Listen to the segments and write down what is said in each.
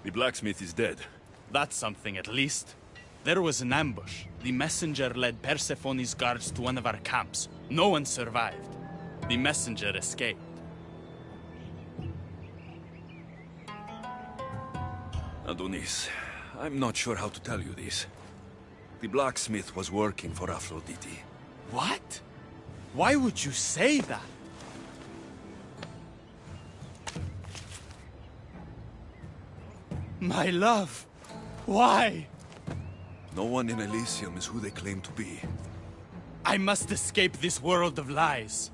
The blacksmith is dead. That's something, at least. There was an ambush. The messenger led Persephone's guards to one of our camps. No one survived. The messenger escaped. Adonis, I'm not sure how to tell you this. The blacksmith was working for Aphrodite. What? Why would you say that? My love, why? No one in Elysium is who they claim to be. I must escape this world of lies.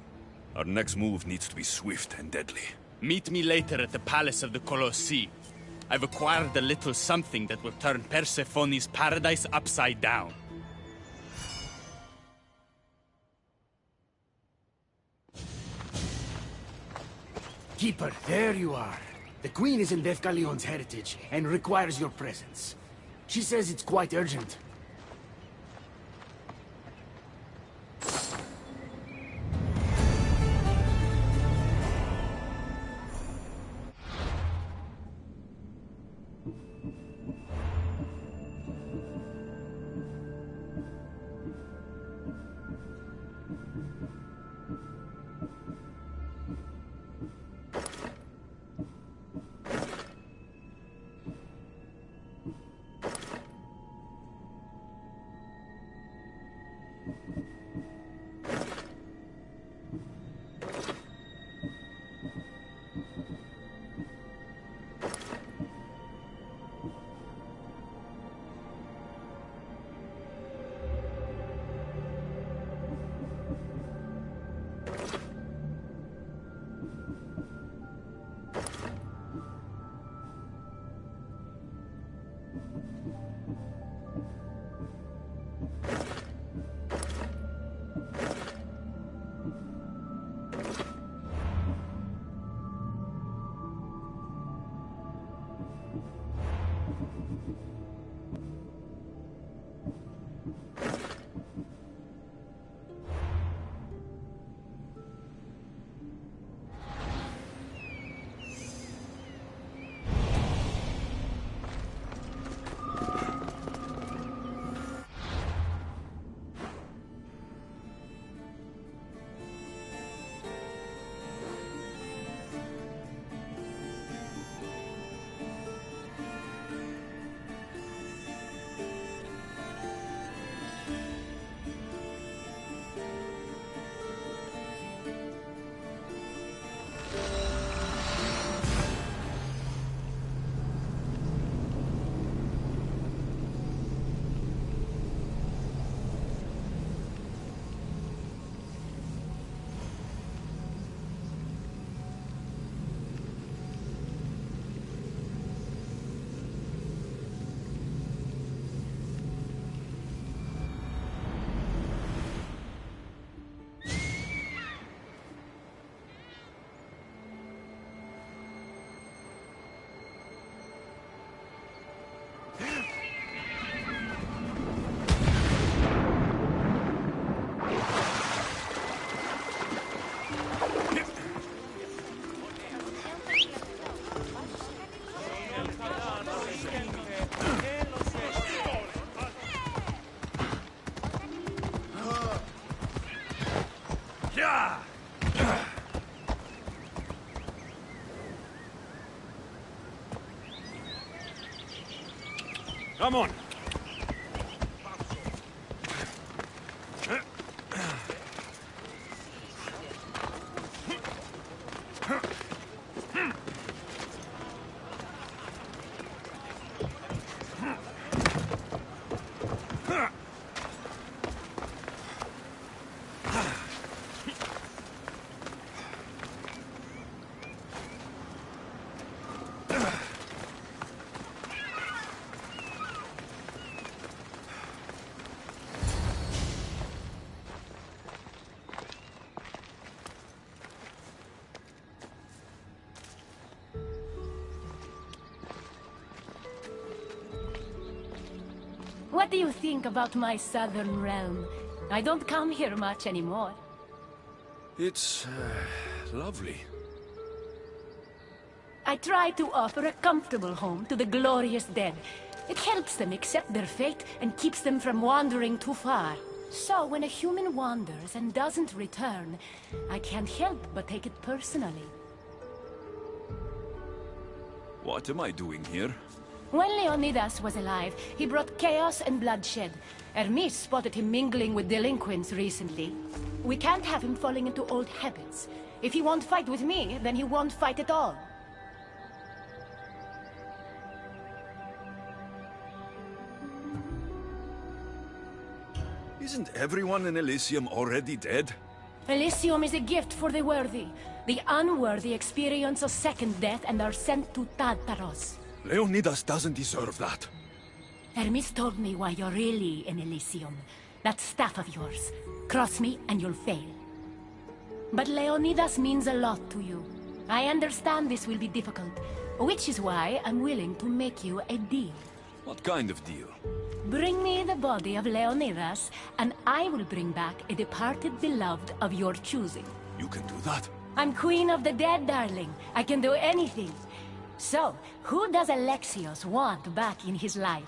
Our next move needs to be swift and deadly. Meet me later at the Palace of the Colossi. I've acquired a little something that will turn Persephone's paradise upside down. Keeper, there you are. The Queen is in Defcalion's heritage and requires your presence. She says it's quite urgent. Come on! What do you think about my southern realm? I don't come here much anymore. It's lovely. I try to offer a comfortable home to the glorious dead. It helps them accept their fate and keeps them from wandering too far. So when a human wanders and doesn't return, I can't help but take it personally. What am I doing here? When Leonidas was alive, he brought chaos and bloodshed. Hermes spotted him mingling with delinquents recently. We can't have him falling into old habits. If he won't fight with me, then he won't fight at all. Isn't everyone in Elysium already dead? Elysium is a gift for the worthy. The unworthy experience a second death and are sent to Tartaros. Leonidas doesn't deserve that. Hermes told me why you're really in Elysium. That staff of yours. Cross me and you'll fail. But Leonidas means a lot to you. I understand this will be difficult, which is why I'm willing to make you a deal. What kind of deal? Bring me the body of Leonidas, and I will bring back a departed beloved of your choosing. You can do that? I'm queen of the dead, darling. I can do anything. So, who does Alexios want back in his life?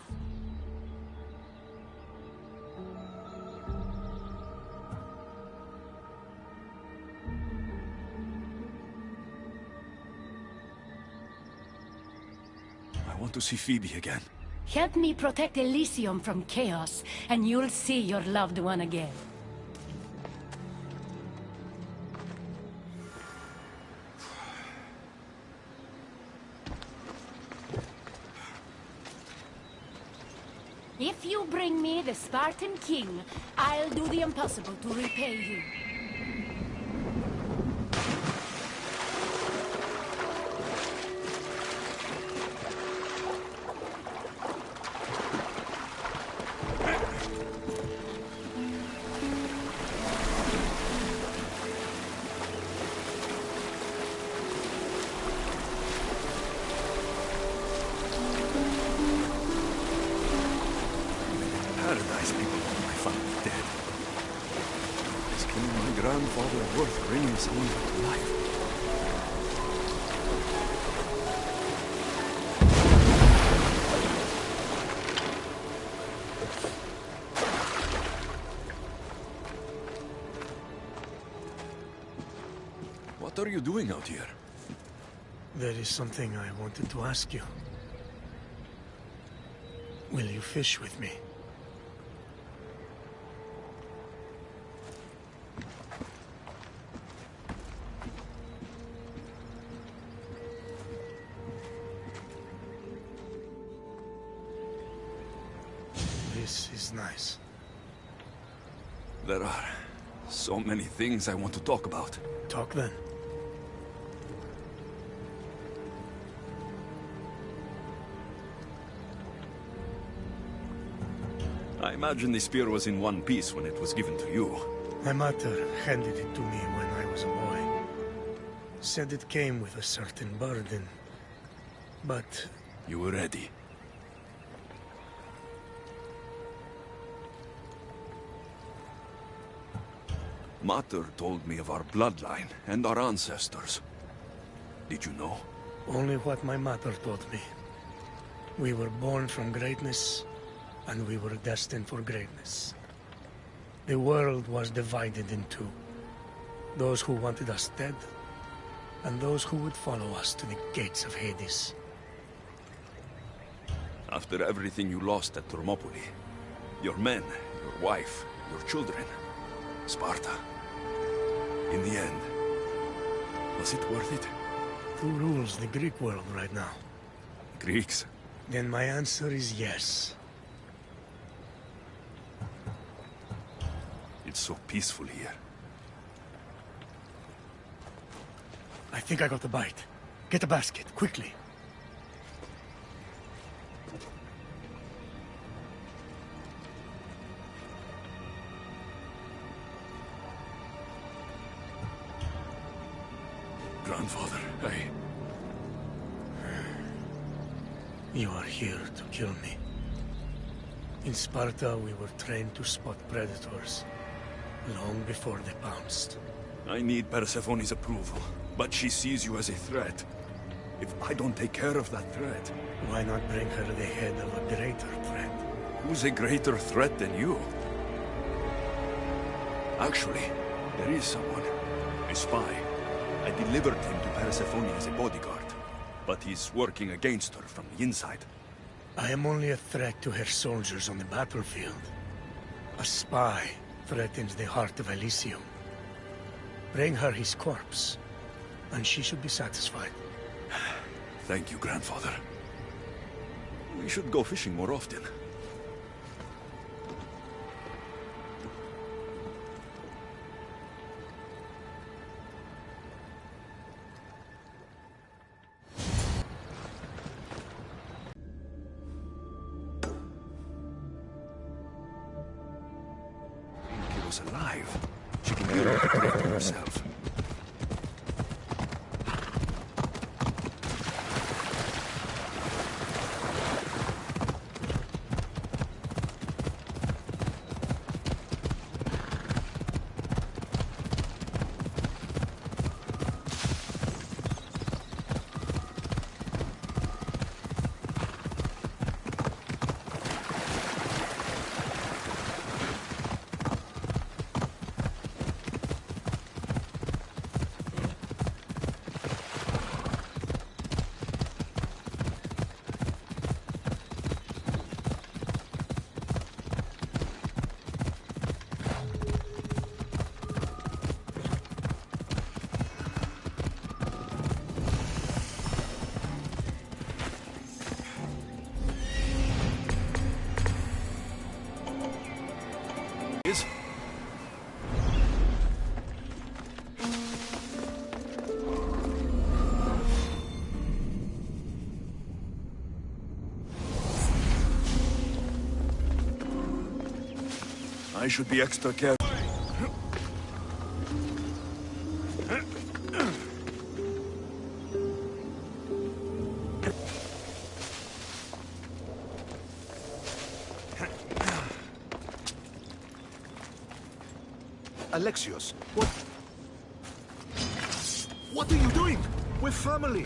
I want to see Phoebe again. Help me protect Elysium from chaos, and you'll see your loved one again. If you bring me the Spartan king, I'll do the impossible to repay you. Paradise people whom I found dead. Is killing my grandfather worth bringing someone back to life? What are you doing out here? There is something I wanted to ask you. Will you fish with me? This is nice. There are so many things I want to talk about. Talk then. I imagine the spear was in one piece when it was given to you. My mother handed it to me when I was a boy. Said it came with a certain burden. But You were ready. Mater told me of our bloodline and our ancestors. Did you know? only what my mother taught me. We were born from greatness, and we were destined for greatness. The world was divided in two. Those who wanted us dead, and those who would follow us to the gates of Hades. After everything you lost at Thermopylae, your men, your wife, your children, Sparta, in the end, was it worth it? Who rules the Greek world right now? Greeks? Then my answer is yes. It's so peaceful here. I think I got the bite. Get a basket, quickly. Grandfather, You are here to kill me. In Sparta, we were trained to spot predators long before they pounced. I need Persephone's approval, but she sees you as a threat. If I don't take care of that threat... Why not bring her the head of a greater threat? Who's a greater threat than you? Actually, there is someone. A spy. I delivered him to Persephone as a bodyguard, but he's working against her from the inside. I am only a threat to her soldiers on the battlefield. A spy threatens the heart of Elysium. Bring her his corpse, and she should be satisfied. Thank you, grandfather. We should go fishing more often. Kilo's alive. She can be able to protect herself. Is? I should be extra careful. Alexios, what? What are you doing? We're family.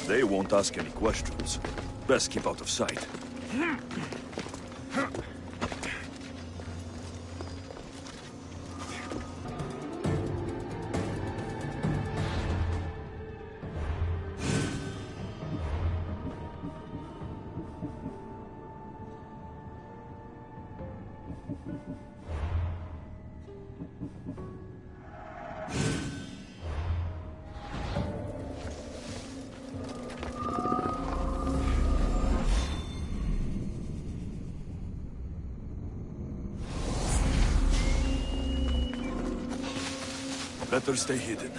They won't ask any questions. Best keep out of sight. Better stay hidden.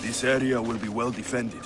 This area will be well defended.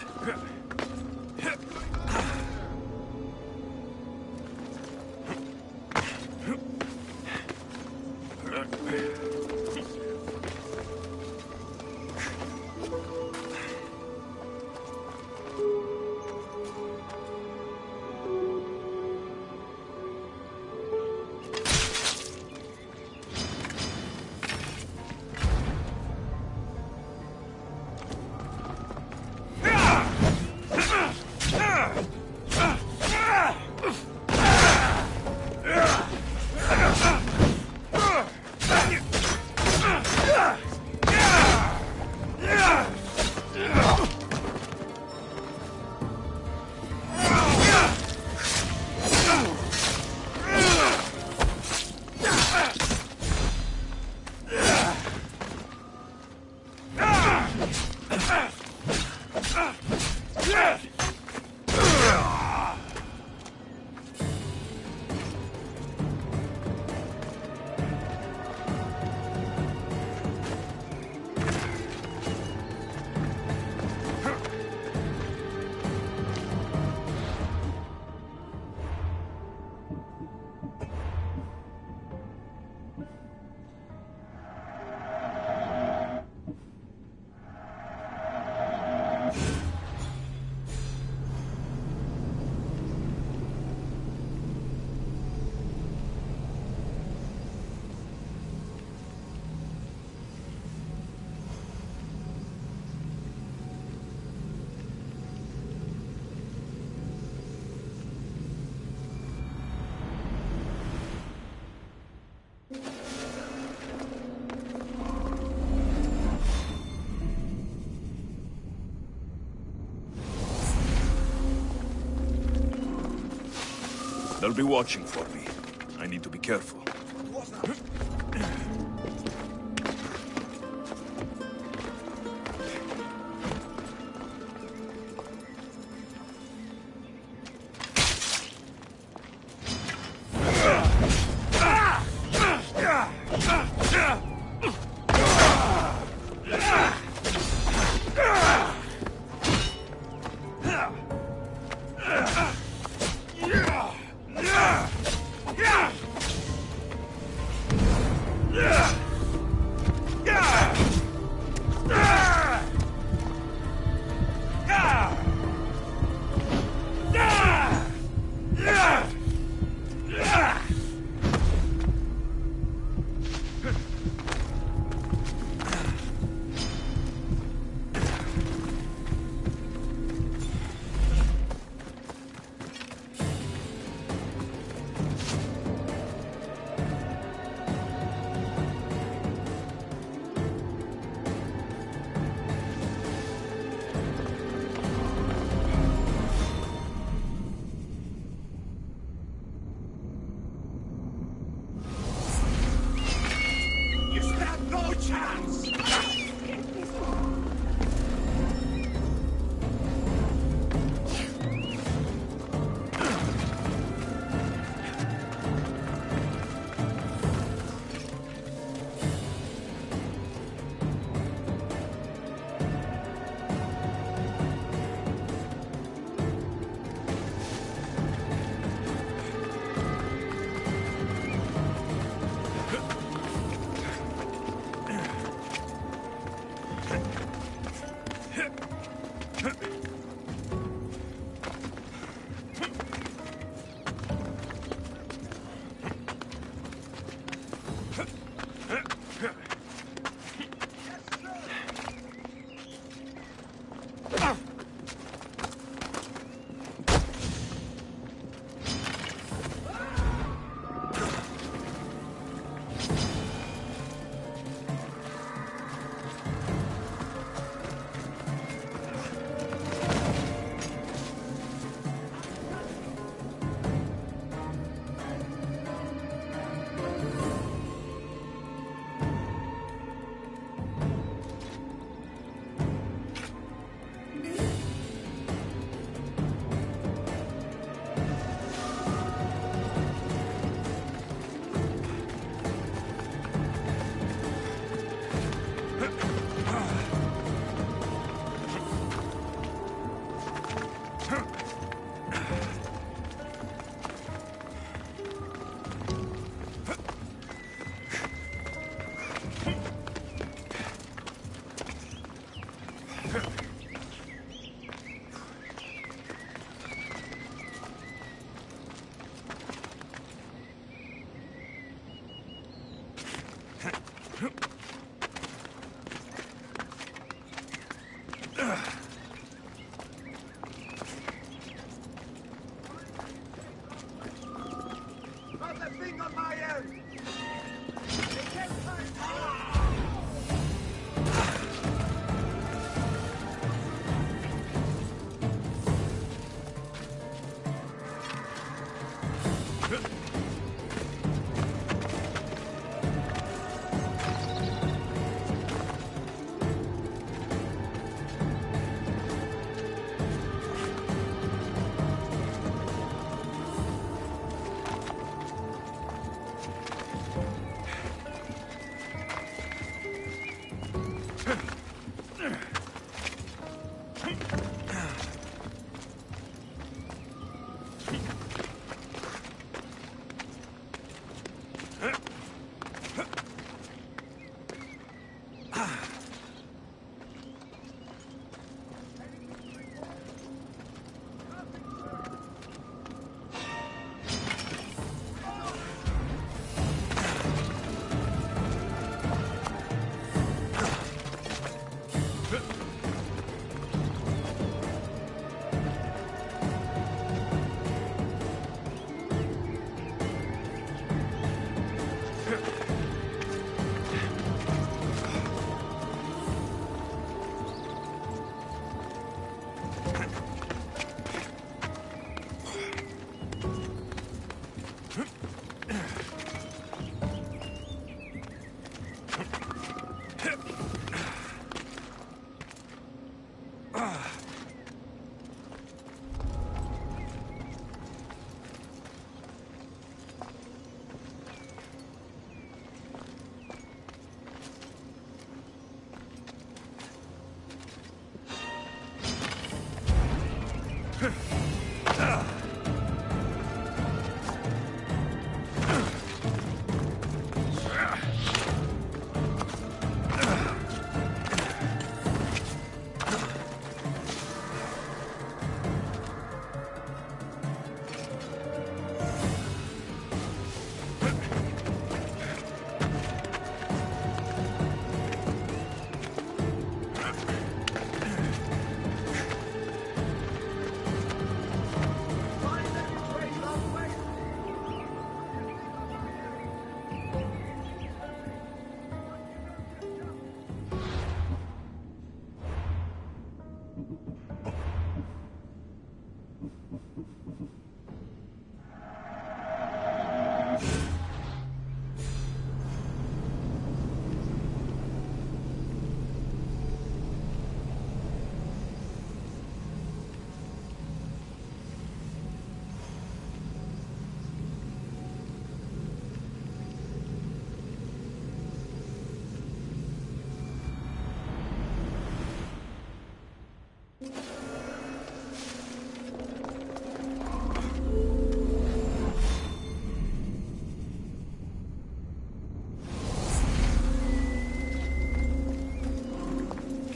They'll be watching for me. I need to be careful. on my end!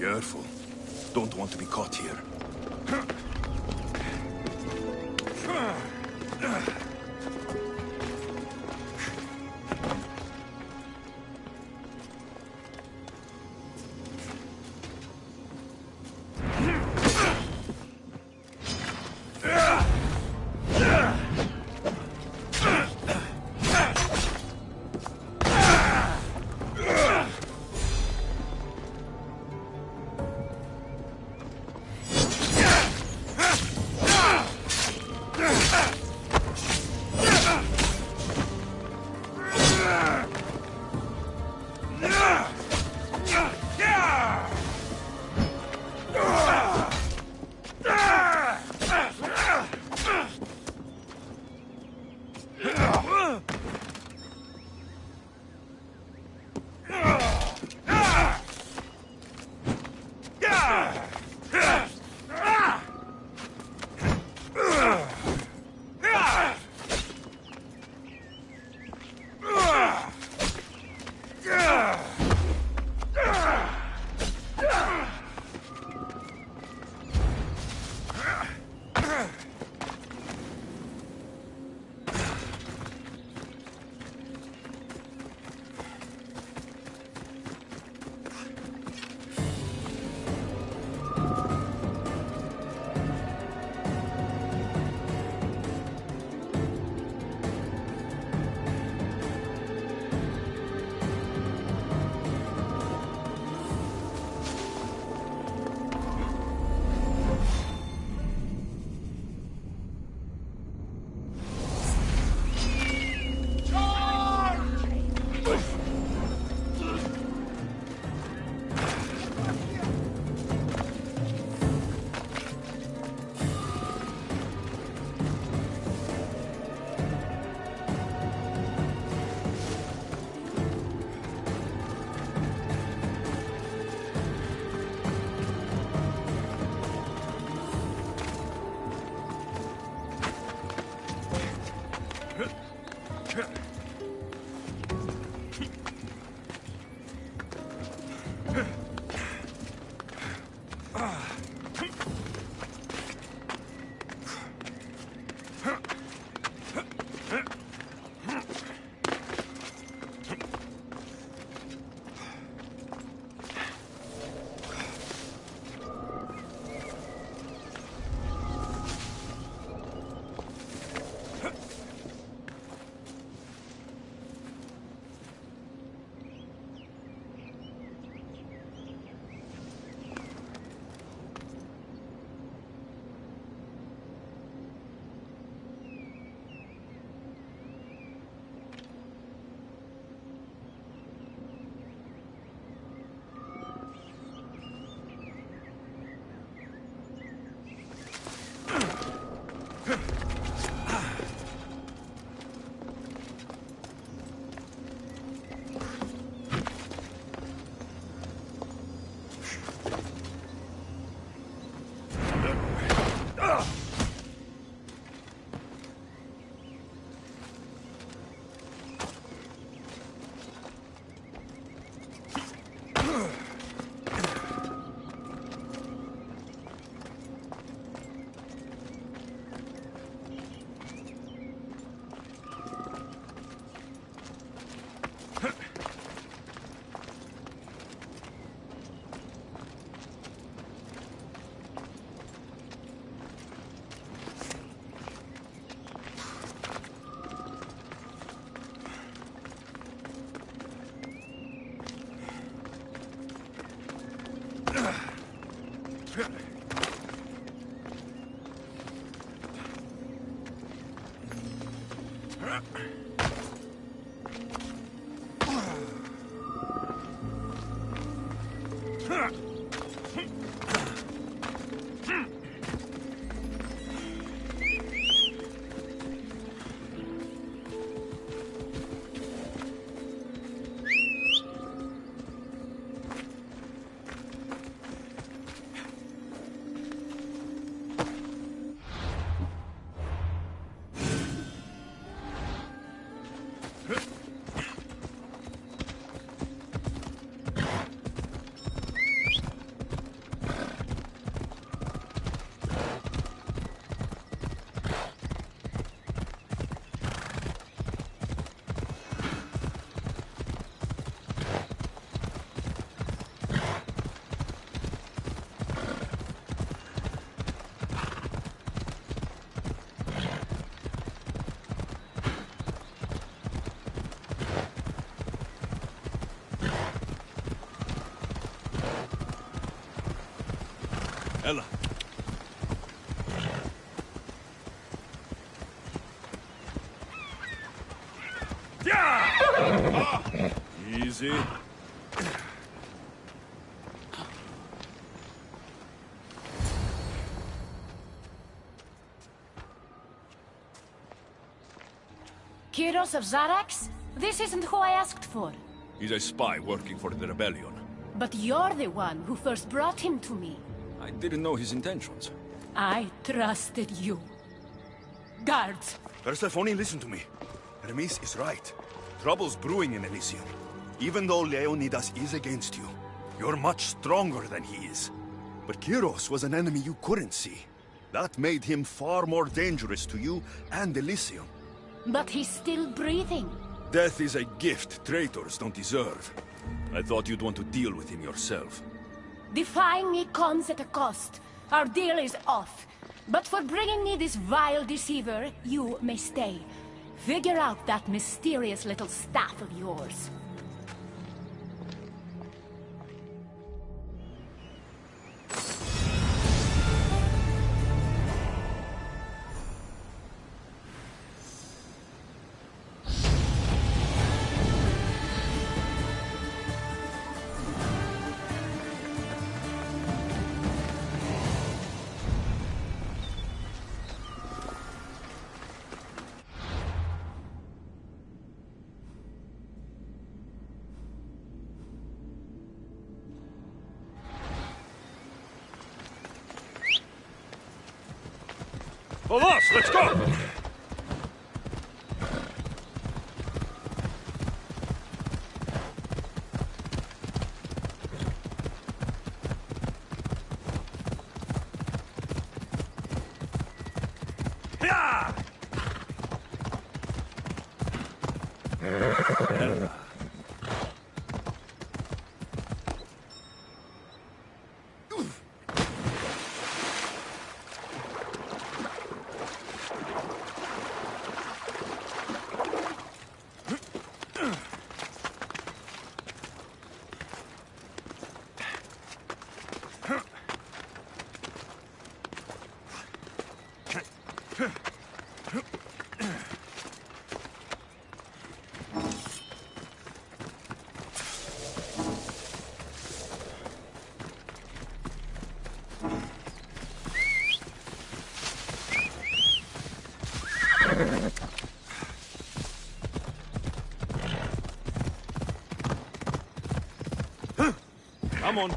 Careful. Don't want to be caught here. Ella. Yeah! Easy. Kyros of Zarax? This isn't who I asked for. He's a spy working for the rebellion. But you're the one who first brought him to me. I didn't know his intentions. I trusted you. Guards! Persephone, listen to me. Hermes is right. Trouble's brewing in Elysium. Even though Leonidas is against you, you're much stronger than he is. But Kyros was an enemy you couldn't see. That made him far more dangerous to you and Elysium. But he's still breathing. Death is a gift traitors don't deserve. I thought you'd want to deal with him yourself. Defying me comes at a cost. Our deal is off. But for bringing me this vile deceiver, you may stay. Figure out that mysterious little staff of yours. Vamos, let's go! Come on.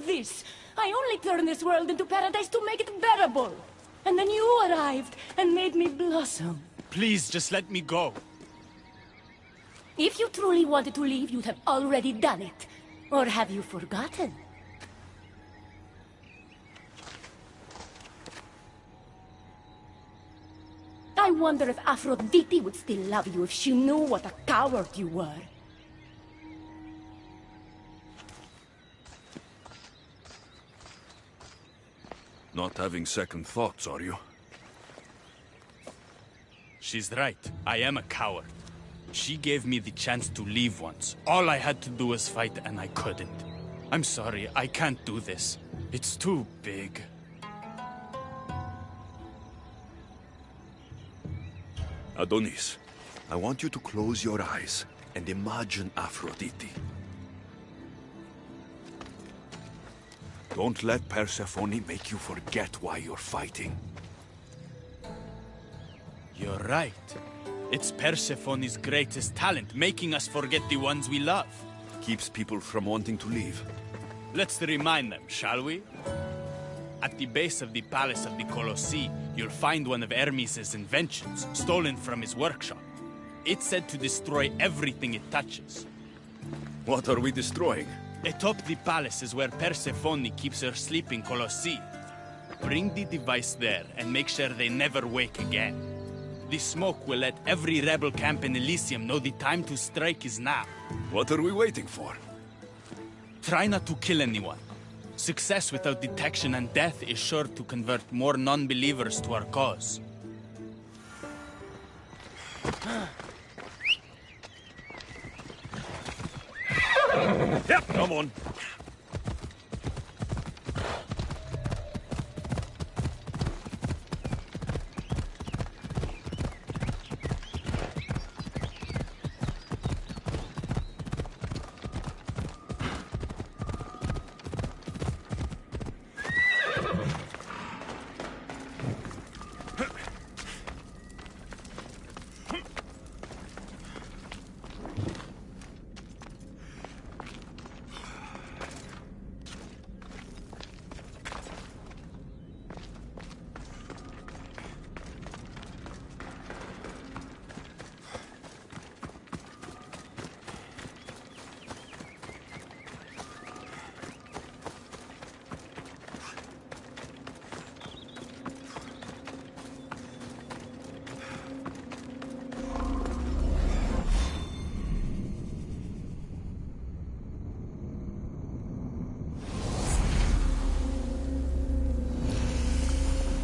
This. I only turned this world into paradise to make it bearable. And then you arrived and made me blossom. Please, just let me go. If you truly wanted to leave, you'd have already done it. Or have you forgotten? I wonder if Aphrodite would still love you if she knew what a coward you were. Not having second thoughts, are you? She's right. I am a coward. She gave me the chance to leave once. All I had to do was fight, and I couldn't. I'm sorry, I can't do this. It's too big. Adonis, I want you to close your eyes and imagine Aphrodite. Don't let Persephone make you forget why you're fighting. You're right. It's Persephone's greatest talent, making us forget the ones we love. Keeps people from wanting to leave. Let's remind them, shall we? At the base of the palace of the Colossi, you'll find one of Hermes' inventions, stolen from his workshop. It's said to destroy everything it touches. What are we destroying? Atop the palace is where Persephone keeps her sleeping Colossi. Bring the device there and make sure they never wake again. The smoke will let every rebel camp in Elysium know the time to strike is now. What are we waiting for? Try not to kill anyone. Success without detection and death is sure to convert more non-believers to our cause. Yep, come on.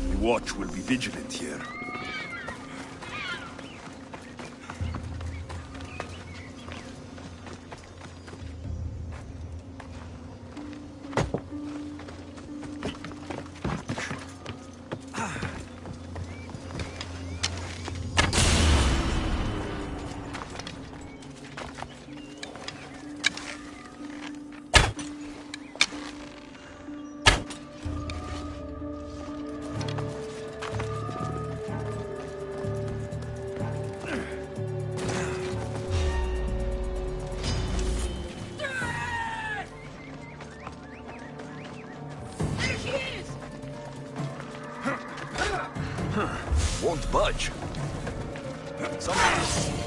The watch will be vigilant here. budge. Something...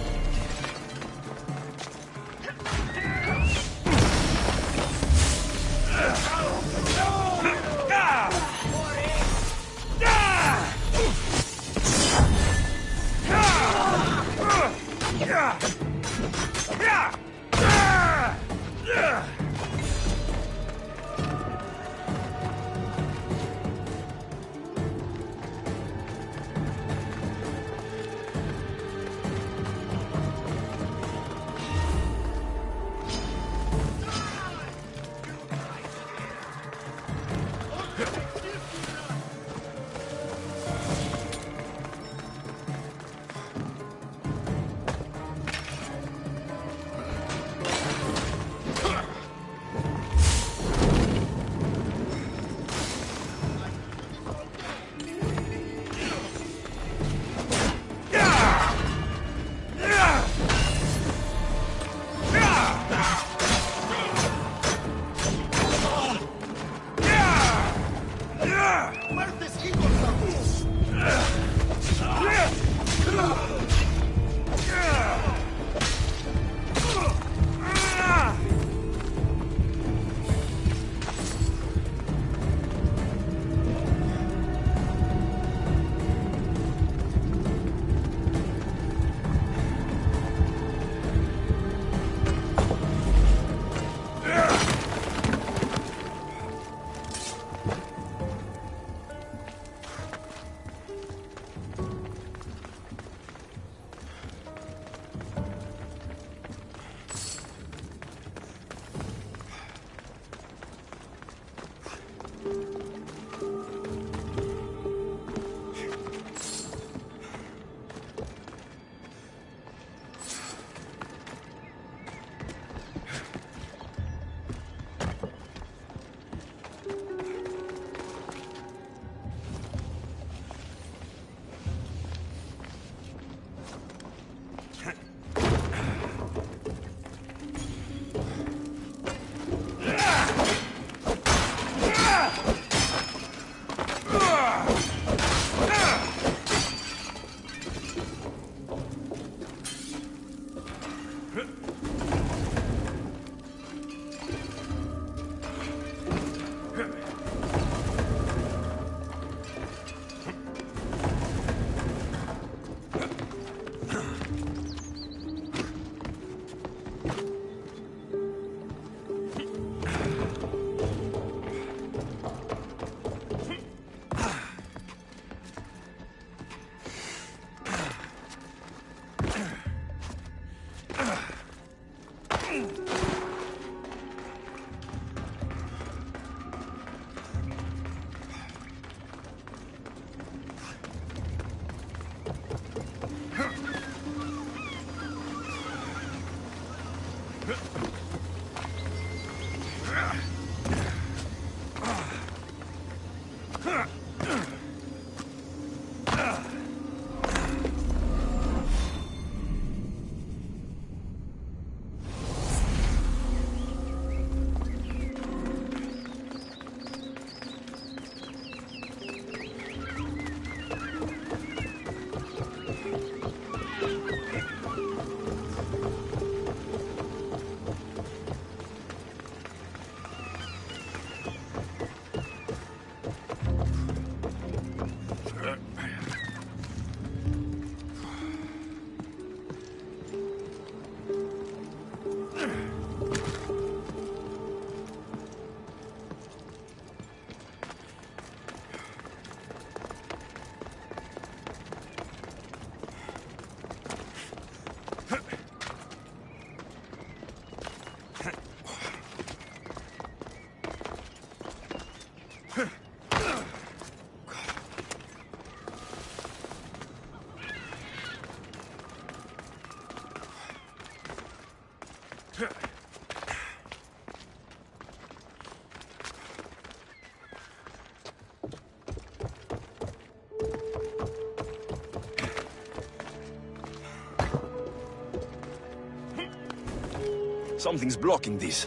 Something's blocking this.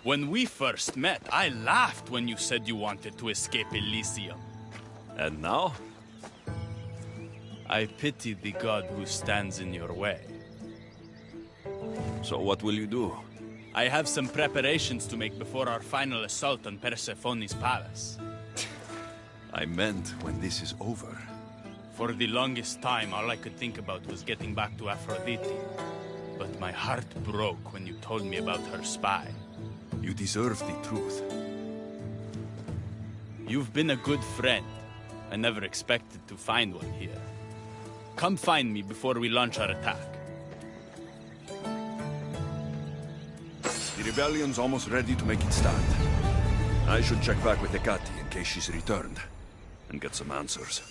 When we first met, I laughed when you said you wanted to escape Elysium. And now? I pity the god who stands in your way. So what will you do? I have some preparations to make before our final assault on Persephone's palace. I meant when this is over. For the longest time, all I could think about was getting back to Aphrodite. But my heart broke when you told me about her spy. You deserve the truth. You've been a good friend. I never expected to find one here. Come find me before we launch our attack. The rebellion's almost ready to make its stand. I should check back with Hecate in case she's returned, and get some answers.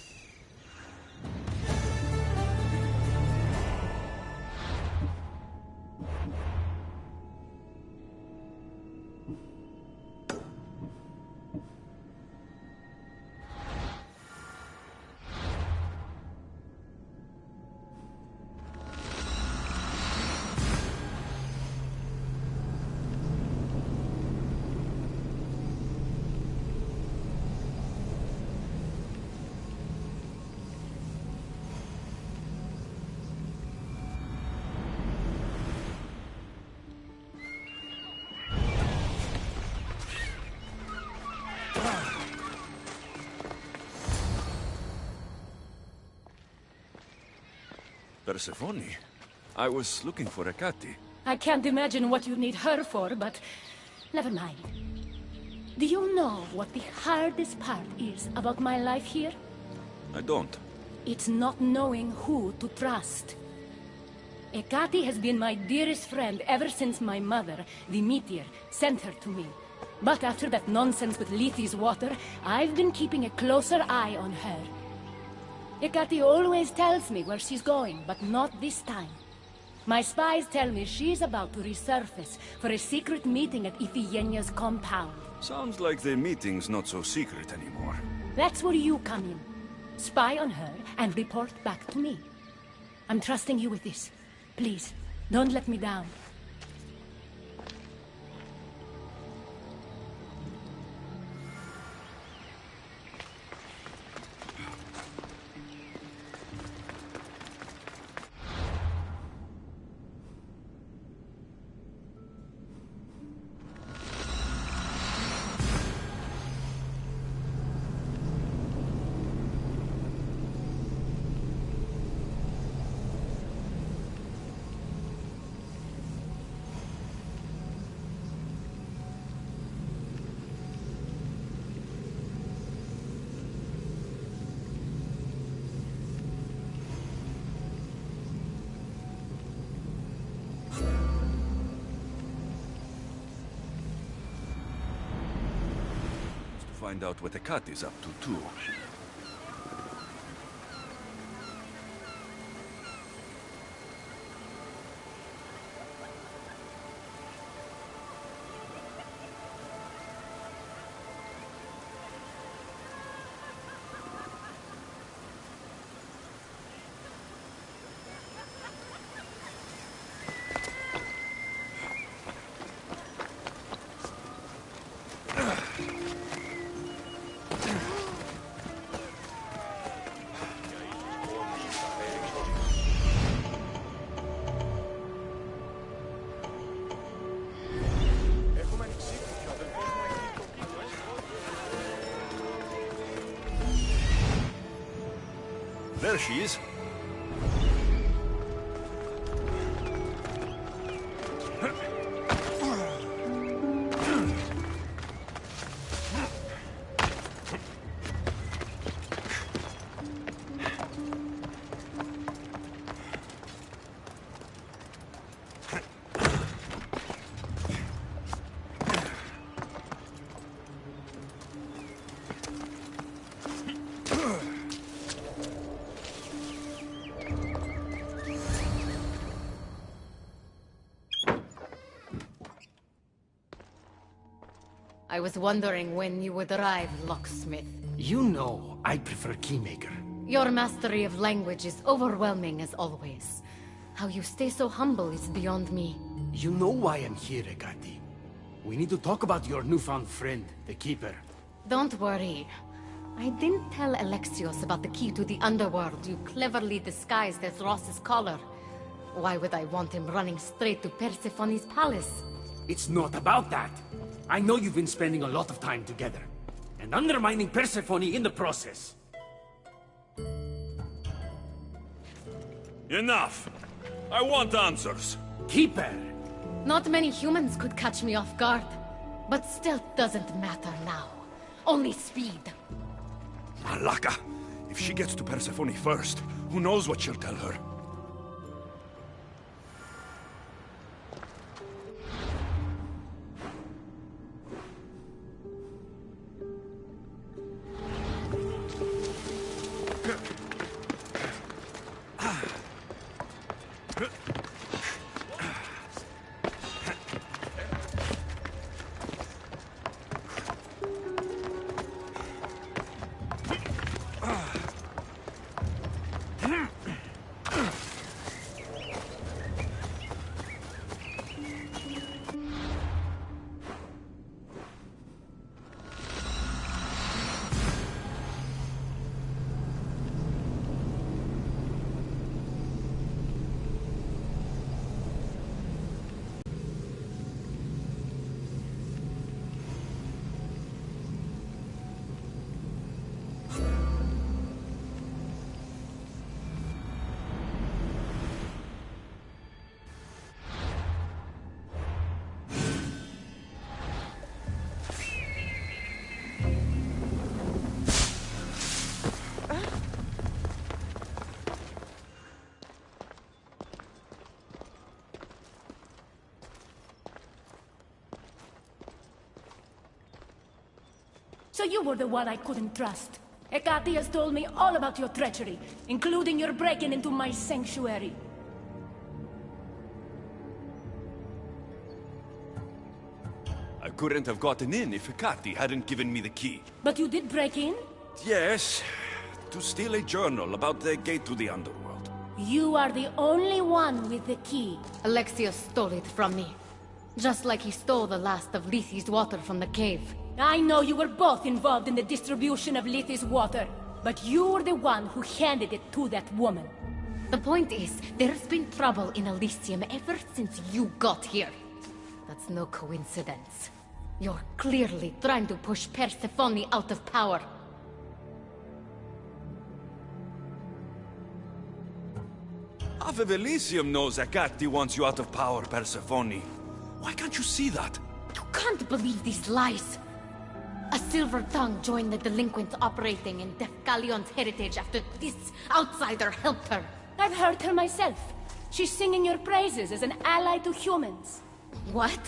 Persephone? I was looking for Hecate. I can't imagine what you need her for, but never mind. Do you know what the hardest part is about my life here? I don't. It's not knowing who to trust. Hecate has been my dearest friend ever since my mother, the meteor, sent her to me. But after that nonsense with Lethe's water, I've been keeping a closer eye on her. Hecate always tells me where she's going, but not this time. My spies tell me she's about to resurface for a secret meeting at Iphigenia's compound. Sounds like the meeting's not so secret anymore. That's where you come in. Spy on her and report back to me. I'm trusting you with this. Please, don't let me down. Find out what Hecate's up to, too. There she is. I was wondering when you would arrive, locksmith. You know, I prefer Keymaker. Your mastery of language is overwhelming as always. How you stay so humble is beyond me. You know why I'm here, Ekati. We need to talk about your newfound friend, the Keeper. Don't worry. I didn't tell Alexios about the key to the underworld you cleverly disguised as Ross's collar. Why would I want him running straight to Persephone's palace? It's not about that. I know you've been spending a lot of time together, and undermining Persephone in the process. Enough! I want answers! Keeper! Not many humans could catch me off guard. But stealth doesn't matter now. Only speed. Malaka! If she gets to Persephone first, who knows what she'll tell her? So you were the one I couldn't trust. Ekati has told me all about your treachery, including your breaking into my sanctuary. I couldn't have gotten in if Hecate hadn't given me the key. But you did break in? Yes, to steal a journal about the gate to the underworld. You are the only one with the key. Alexios stole it from me. Just like he stole the last of Lethi's water from the cave. I know you were both involved in the distribution of Lethi's water, but you were the one who handed it to that woman. The point is, there's been trouble in Elysium ever since you got here. That's no coincidence. You're clearly trying to push Persephone out of power. Half of Elysium knows Hecate wants you out of power, Persephone. Why can't you see that? You can't believe these lies. A silver tongue joined the delinquents operating in Defcalion's heritage after this outsider helped her. I've heard her myself. She's singing your praises as an ally to humans. What?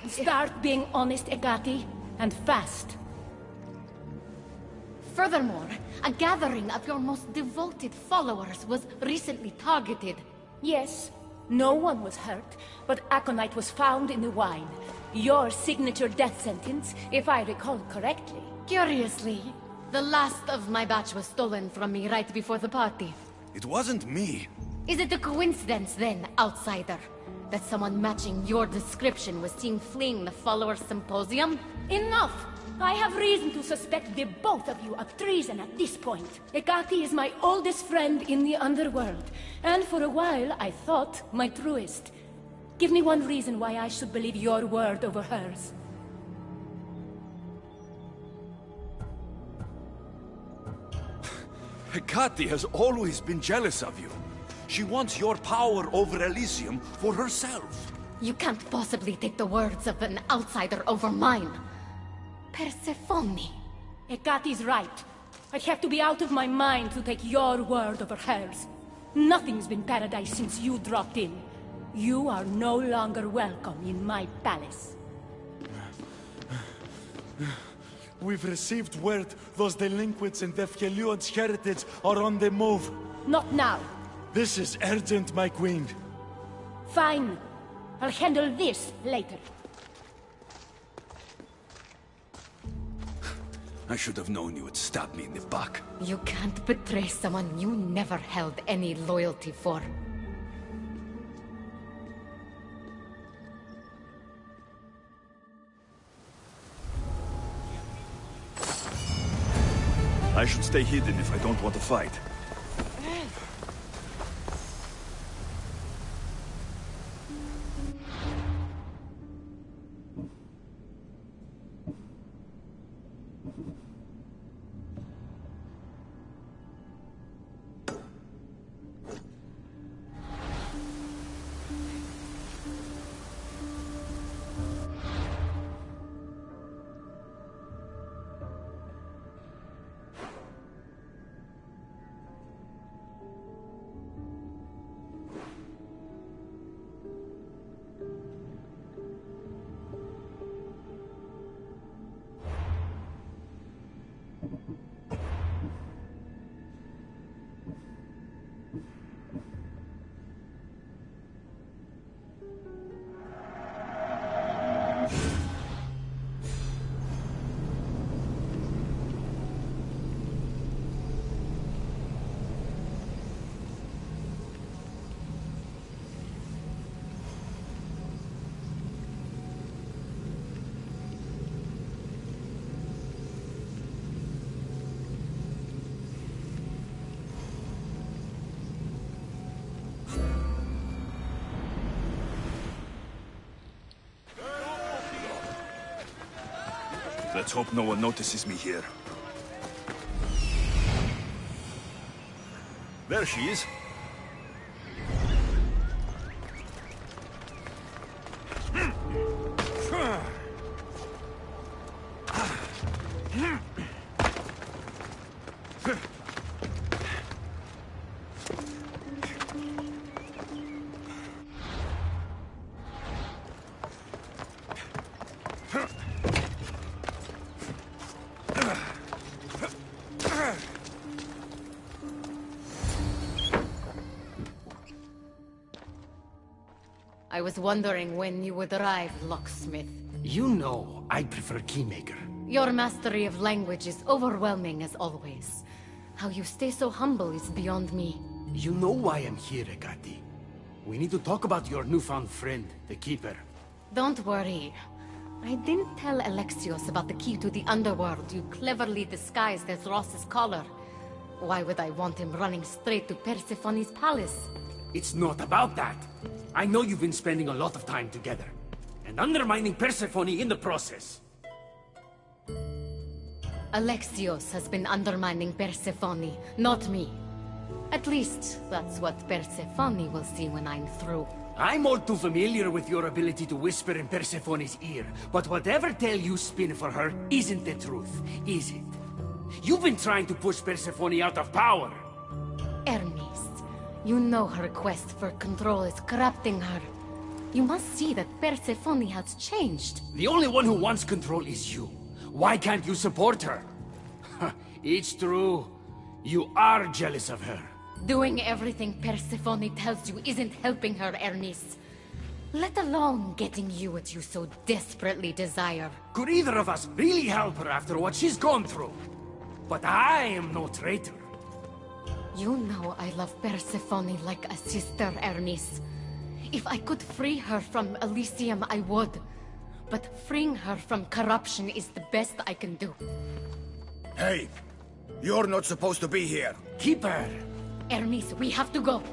Start being honest, Hecate, and fast. Furthermore, a gathering of your most devoted followers was recently targeted. Yes, no one was hurt, but aconite was found in the wine. Your signature death sentence, if I recall correctly. Curiously, the last of my batch was stolen from me right before the party. It wasn't me. Is it a coincidence then, outsider, that someone matching your description was seen fleeing the followers' symposium? Enough! I have reason to suspect the both of you of treason at this point. Hecate is my oldest friend in the underworld, and for a while I thought my truest. Give me one reason why I should believe your word over hers. Hecate has always been jealous of you. She wants your power over Elysium for herself. You can't possibly take the words of an outsider over mine. Persephone. Hecate's right. I'd have to be out of my mind to take your word over hers. Nothing's been paradise since you dropped in. You are no longer welcome in my palace. We've received word those delinquents in Defkelion's heritage are on the move. Not now. This is urgent, my queen. Fine. I'll handle this later. I should have known you would stab me in the back. You can't betray someone you never held any loyalty for. I should stay hidden if I don't want to fight. Let's hope no one notices me here. There she is. I was wondering when you would arrive, locksmith. You know, I prefer Keymaker. Your mastery of language is overwhelming as always. How you stay so humble is beyond me. You know why I'm here, Ekati. We need to talk about your newfound friend, the Keeper. Don't worry. I didn't tell Alexios about the key to the underworld you cleverly disguised as Ross's collar. Why would I want him running straight to Persephone's palace? It's not about that. I know you've been spending a lot of time together, and undermining Persephone in the process. Alexios has been undermining Persephone, not me. At least, that's what Persephone will see when I'm through. I'm all too familiar with your ability to whisper in Persephone's ear, but whatever tale you spin for her isn't the truth, is it? You've been trying to push Persephone out of power. Hermes, you know her quest for control is corrupting her. You must see that Persephone has changed. The only one who wants control is you. Why can't you support her? It's true. You are jealous of her. Doing everything Persephone tells you isn't helping her, Hermes. Let alone getting you what you so desperately desire. Could either of us really help her after what she's gone through? But I am no traitor. You know I love Persephone like a sister, Hermes. If I could free her from Elysium, I would. But freeing her from corruption is the best I can do. Hey, you're not supposed to be here. Keep her. Hermes, we have to go.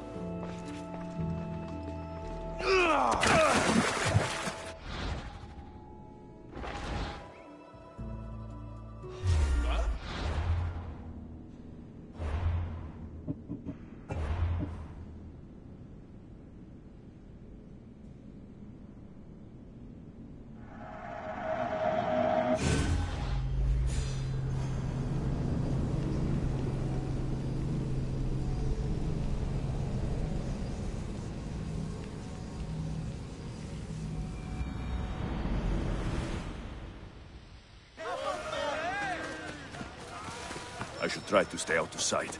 should try to stay out of sight.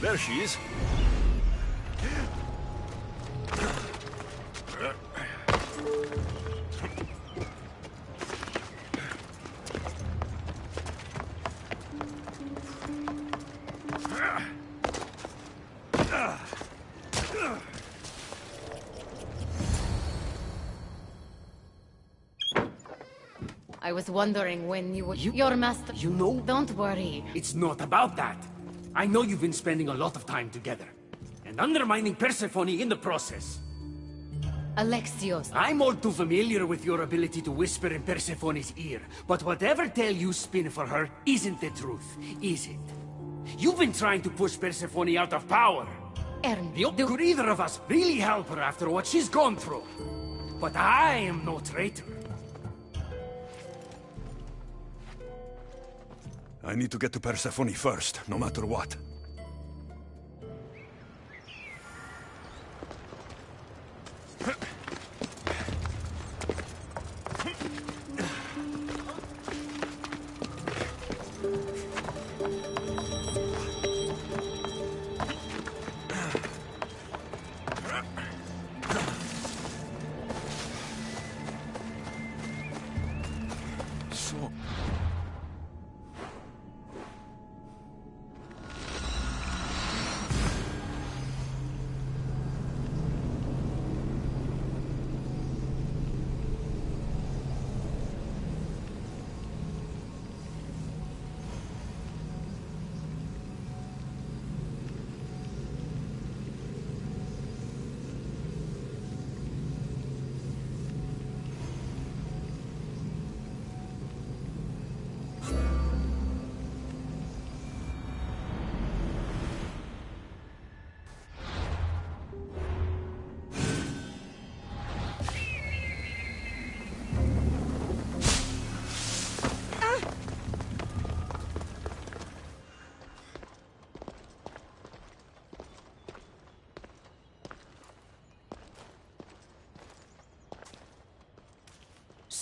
There she is. I was wondering when you would... Your master... You know... Don't worry. It's not about that. I know you've been spending a lot of time together. And undermining Persephone in the process. Alexios. I'm all too familiar with your ability to whisper in Persephone's ear. But whatever tale you spin for her isn't the truth, is it? You've been trying to push Persephone out of power. Could either of us really help her after what she's gone through? But I am no traitor. I need to get to Persephone first, no matter what.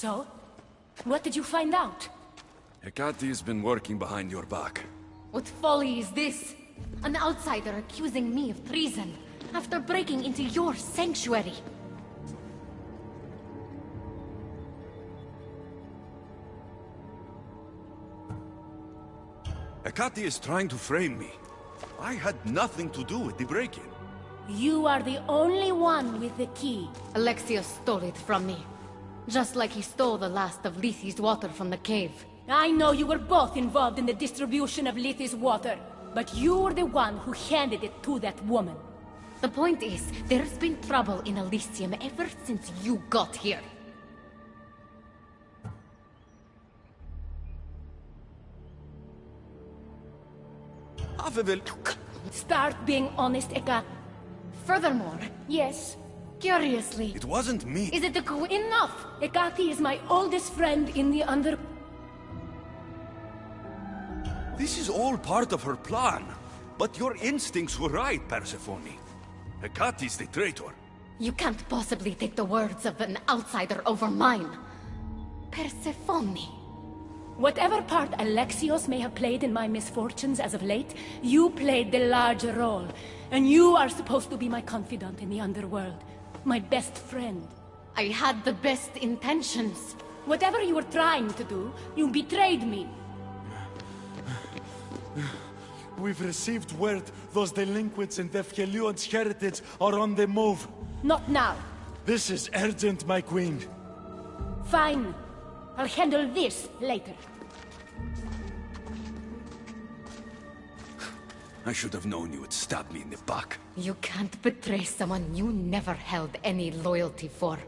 So? What did you find out? Hecate been working behind your back. What folly is this? An outsider accusing me of treason after breaking into your sanctuary. Hecate is trying to frame me. I had nothing to do with the break-in. You are the only one with the key. Alexios stole it from me. Just like he stole the last of Lethi's water from the cave. I know you were both involved in the distribution of Lethi's water, but you're the one who handed it to that woman. The point is, there's been trouble in Elysium ever since you got here. Start being honest, Eka. Furthermore, Yes. curiously, It wasn't me. is it the Enough! Hecate is my oldest friend in the under... This is all part of her plan. But your instincts were right, Persephone. Hecate's the traitor. You can't possibly take the words of an outsider over mine. Persephone. Whatever part Alexios may have played in my misfortunes as of late, you played the larger role. And you are supposed to be my confidant in the underworld. My best friend. I had the best intentions. Whatever you were trying to do, you betrayed me. We've received word those delinquents in Defkelion's heritage are on the move. Not now. This is urgent, my queen. Fine. I'll handle this later. I should have known you would stab me in the back. You can't betray someone you never held any loyalty for.